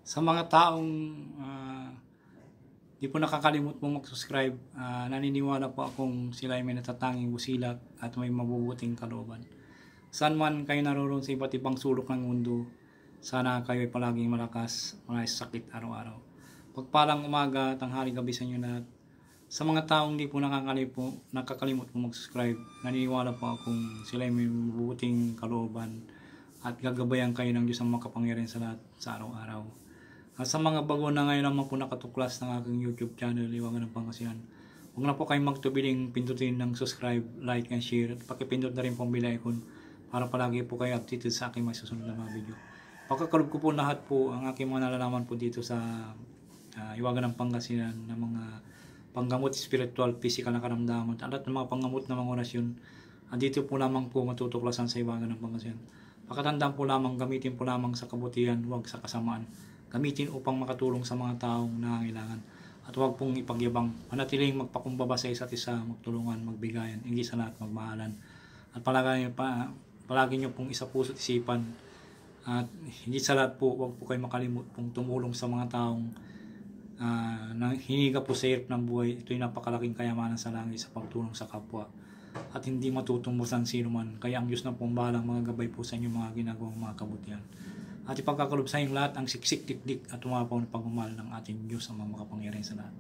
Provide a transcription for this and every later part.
Sa mga taong di po nakakalimot pong mag-subscribe, naniniwala po akong sila ay may natatanging busilak at may mabubuting kalooban. Saan man kayo naroon sa iba't ibang sulok ng mundo, sana kayo ay palaging malakas, wala sakit araw-araw. Pagpalang umaga, tanghali, gabi sa inyo lahat. Sa mga taong di po nakakalimot po mag-subscribe, naniniwala po akong sila ay may mabubuting kalooban at gagabayan kayo ng Diyos ang makapangyarihan sa lahat sa araw-araw. At sa mga bago na ngayon naman po nakatuklas ng aking YouTube channel, Liwangan ng Pangasinan, huwag na po kayong magtubiling pindutin ng subscribe, like, and share. At pakipindot na rin po ang bell icon para palagi po kayo updated sa aking mga susunod na mga video. Pagkakalog ko po lahat po ang aking mga nalalaman po dito sa Liwangan ng Pangasinan ng mga panggamot spiritual, physical na karamdaman at ng mga panggamot na mga orasyon. Dito po lamang po matutuklasan sa Liwangan ng Pangasinan. Pakatandaan po lamang, gamitin po lamang sa kabutihan, huwag sa kasamaan. Gamitin upang makatulong sa mga taong nangangailangan. At huwag pong ipagyabang. Manatiling magpakumbaba sa isa't isa, magtulungan, magbigayan, higit sa lahat magmahalan. At palagi nyo pong isa puso't isipan. At higit sa lahat po, huwag po kayo makalimut pong tumulong sa mga taong hiniga po sa hirap ng buhay. Ito'y napakalaking kayamanan sa langit sa pagtulong sa kapwa. At hindi matutumbusan sino man. Kaya ang Diyos na pong balang mga gabay po sa inyo mga ginagawang mga kabutihan. At ipagkakalob sa inyong lahat ang siksik, dikdik at tumapaw na pagmamahal ng ating Diyos ang mga makapangyarihan sa lahat.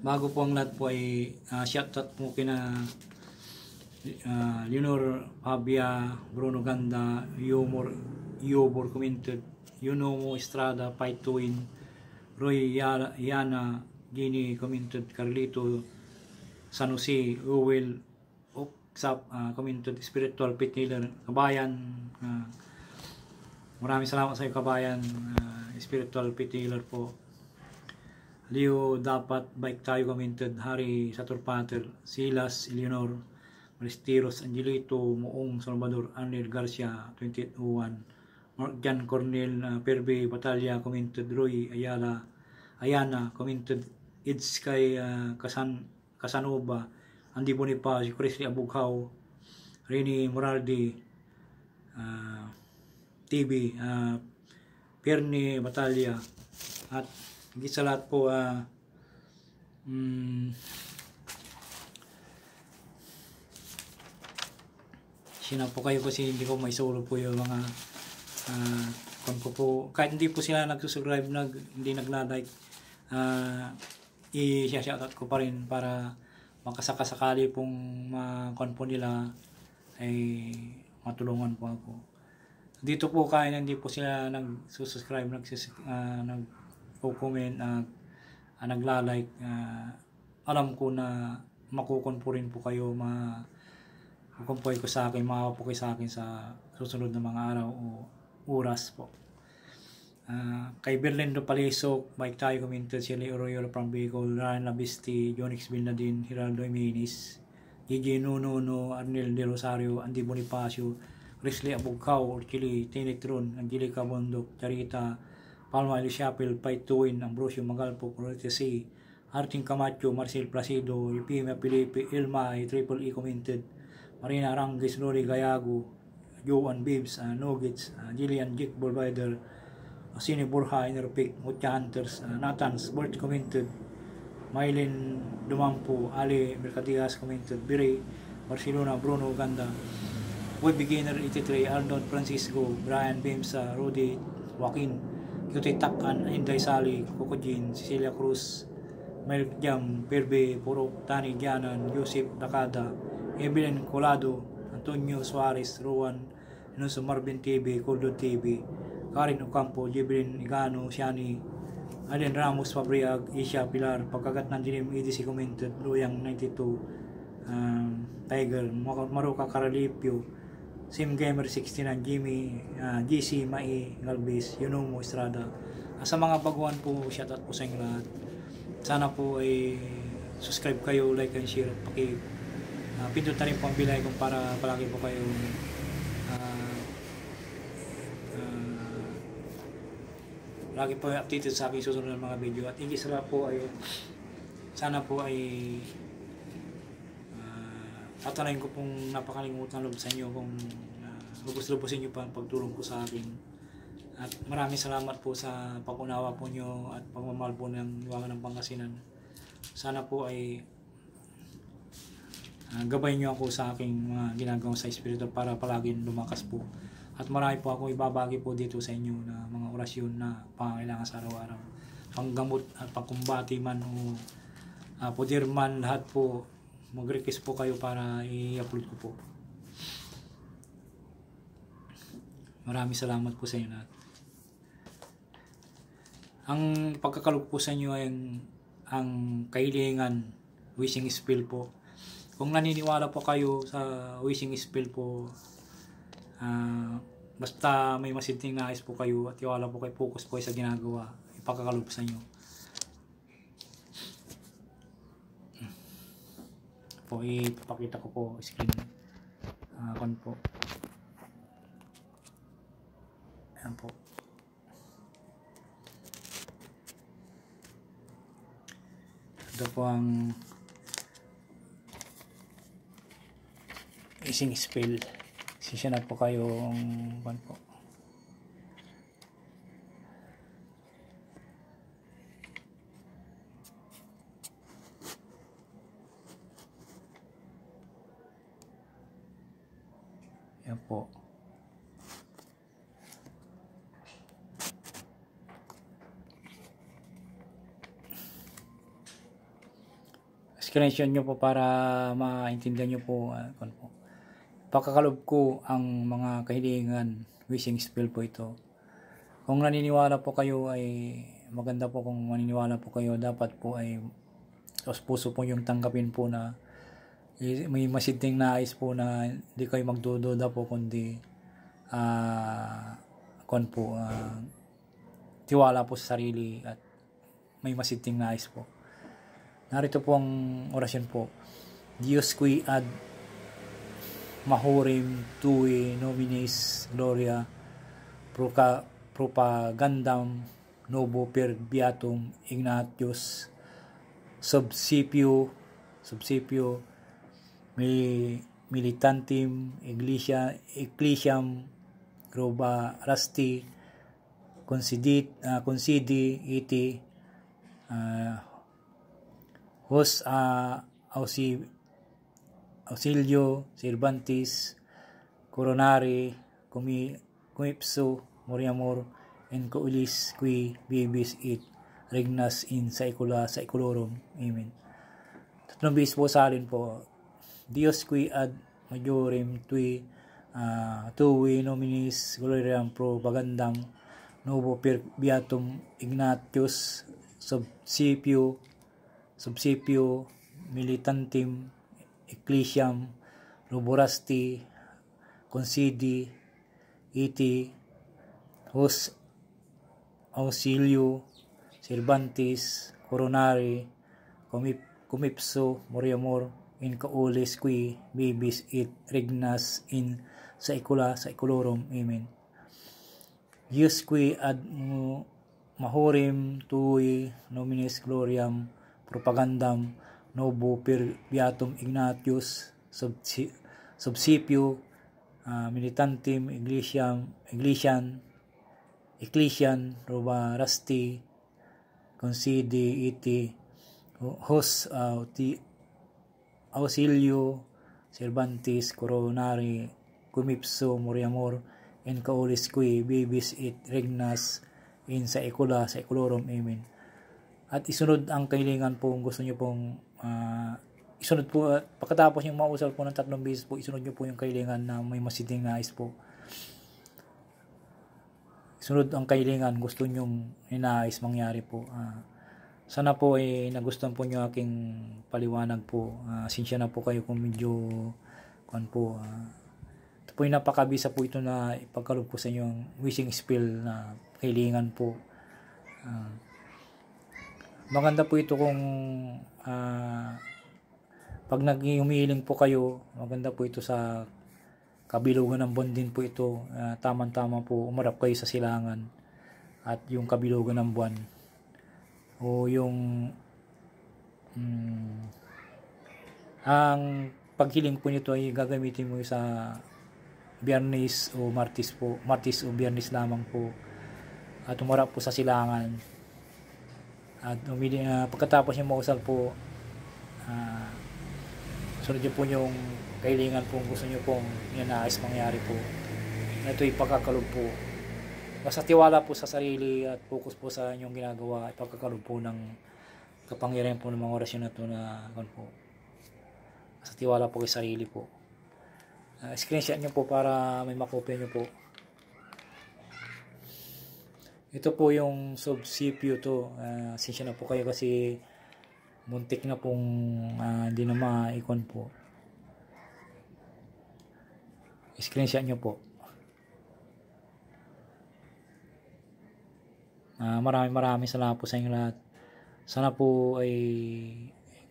Bago po ang lahat po ay shoutout po kina Leonor, Fabia, Bruno Ganda, Yobor Commented, Yunomo Estrada, Paituin, Roy Yana, Gini Commented, Carlito, San Jose, Uwel, Commented, Spiritual Pit Healer, Kabayan, maraming salamat sa iyo Kabayan, Spiritual Pit Healer po, Leo Dapat, Bike Tayo Commented, Hari Saturpater, Silas, Eleanor, Maristeros, Angelito, Muong Salvador, Arnel Garcia, 2801, Mark Jan Cornel, Perbe Batalya Commented, Roy Ayana Commented, Ids kay Casanova, Andy Bonifacio, Christy Abughaw, Rini Moraldi, TV, Perni Batalya, at higit sa lahat po sina po kayo kasi hindi ko maisolo po yung mga kung ko po, kahit hindi po sila nagsusubscribe, hindi nagla-like, i-shoutout ko pa rin para makasakasakali pong makonpo nila ay matulungan po ako. Dito po kahit hindi po sila nagsusubscribe, nag-comment, nagla-like, alam ko na makukonpo rin po kayo, makukonpoy ko sa akin, makapo kayo sa akin sa susunod na mga araw o oras po. Kay Berlindo Palisok, Mike Tayo Commented, Shelly Oroyolo from Bicol, Ryan Labisti, Jonix Binladin, Geraldo Eminis, Gigi Nuno, Arnel De Rosario, Andy Bonifacio, Risley Abughaw, Orchili, Tinitron, Angelica Bondok, Charita, Palma Elishapel, Paituin, Ambrosio Magalpo, Correte C, Arting Camacho, Marcel Placido, Yupima Felipe, Ilma, Triple E Commented, Marina Arangis, Lori Gayago, Joan Bibbs, Nuggets, Jillian Jick Bolbider, Sini Burha, Enerpic, Mucha Hunters, Nathans, Bert Commented, Mylene Dumampo, Ali Mercadias Commented, Biri, Barcelona, Bruno Ganda, Boy Beginner 83, Arnold Francisco, Brian Bimsa, Rudy, Joaquin, Cutie Takan, Inday Sali, Kokojin, Cecilia Cruz, Milk Jam, Perbe, Purok, Tani Gianan, Joseph Nakada, Evelyn Colado, Antonio Suarez, Rowan, Inuso Marvin TV, Coldo TV, Karin Ocampo, Jibrin Igano, Siani, Alden Ramos, Fabriag, Isha Pilar, Pagkagat ng Dilim, EDC Commented, Luyang 92, Tiger, Maruka Caralipio, Sim Gamer 69, Jimmy, GC Mai Galvez, Yunomo Estrada. Sa mga baguhan po, shoutout po sa inyo lahat. Sana po ay subscribe kayo, like and share, pindot na rin po ang bilay kung para palagi po kayo lagi po updated sa aking susunod ng mga video. At higit sa po ay sana po ay tatanayin ko pong napakalimutan loob sa inyo kung lubos-lubosin nyo pa ang pagtulong ko sa akin At maraming salamat po sa pag-unawa po nyo at pagmamahal po ng Liwanag ng Pangasinan. Sana po ay gabay nyo ako sa aking mga ginagawa sa Espiritu para palaging lumakas po. At marami po ako ibabagi po dito sa inyo na mga orasyon na pangangailangan sa araw-araw. Panggamot at pangkumbati man o pudir man, lahat po mag-request po kayo para i-upload ko po. Maraming salamat po sa inyo lahat. Ang pagkakalog po sa inyo ay ang kahilingan, wishing spell po. Kung naniniwala po kayo sa wishing spell po, basta may masinting nais po kayo at tiwala po kayo, focus po kayo sa ginagawa, ipagkakalog sa inyo. Po, ipapakita ko po screen. Kon po. Ayan po. Ito po ang wishing spell. Sisya na po kayong kon po. Yan po. Screenshot nyo po para maintindihan nyo po. Pakakalob ko ang mga kahilingan, wishing spell po ito. Kung naniniwala po kayo ay maganda po, kung maniniwala po kayo dapat po ay sa puso po yung tanggapin po na may masidting nais po na hindi kayo magdududa po kundi tiwala po sa sarili at may masidting nais po. Narito po ang orasyon po. Dios qui ad mahorim tui nominis gloria propagandam novo per beatum Ignatius subsipio militantim ecclesiam groba rasti concedi iti hos auxilio servantis coronari comipso moriamur en coelis qui bibis et regnas in saecula saeculorum. Amen. Tatlong bis po salin po. Dios qui ad majorem tui nominis gloriam propagandam novo per beatum Ignatius subsipio militantim ecclesiam laborasti concedi iti hos auxilio servantis coronari comipso moriamur in coelis qui bibis et regnas in saecula saeculorum. Amen. Dios qui ad mahorim tui nominis gloriam propagandam novo per beatum Ignatius subsipio militantim ecclesiam roba rasti concedi iti hos auxilio servantis coronari comipso moriamur en coelis qui bibis et regnas in saecula saeculorum. Amen. At isunod ang kahilingan po kung gusto nyo pong isunod po, pagkatapos yung mausal po ng 3 beses po, isunod nyo po yung kahilingan na may masiding nais po. Isunod ang kahilingan gusto nyong inais mangyari po. Sana po ay nagustuhan po nyo aking paliwanag po. Sinsya na po kayo kung medyo ito po yung napakabisa po ito na ipagkaloob ko sa inyo ang wishing spell na kahilingan po. Maganda po ito kung pag nag-umihiling po kayo, maganda po ito sa kabilugan ng buwan din po ito. Tama-tama po umarap kayo sa silangan at yung kabilugan ng buwan o yung ang paghiling po nito ay gagamitin mo sa Biyernes o Martes po, Martes o Biyernes lamang po. at umarap po sa silangan. At pagkatapos nyo mausal po, sunod nyo po yung kailangan po gusto nyo pong inanais mangyari po. Ito'y pagkakalob po. Basta tiwala po sa sarili at focus po sa inyong ginagawa. Pagkakalob po ng kapangyarihan po ng mga orasyon na ito na po. Basta tiwala po sa sarili po. Screenshot nyo po para may makopya nyo po. Ito po yung sub CPU to. Sinsya na po kayo kasi muntik na pong hindi na ma-icon po. Screenshot nyo po. Maraming salamat po sa inyo lahat. Sana po ay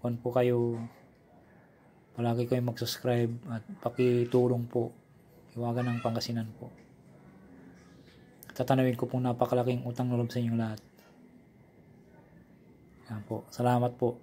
icon po kayo. Palagi kayong mag-subscribe at pakitulong po. Iwagan ng Pangasinan po. Tatanawin ko pong napakalaking utang na loob sa inyong lahat. Yan po. Salamat po.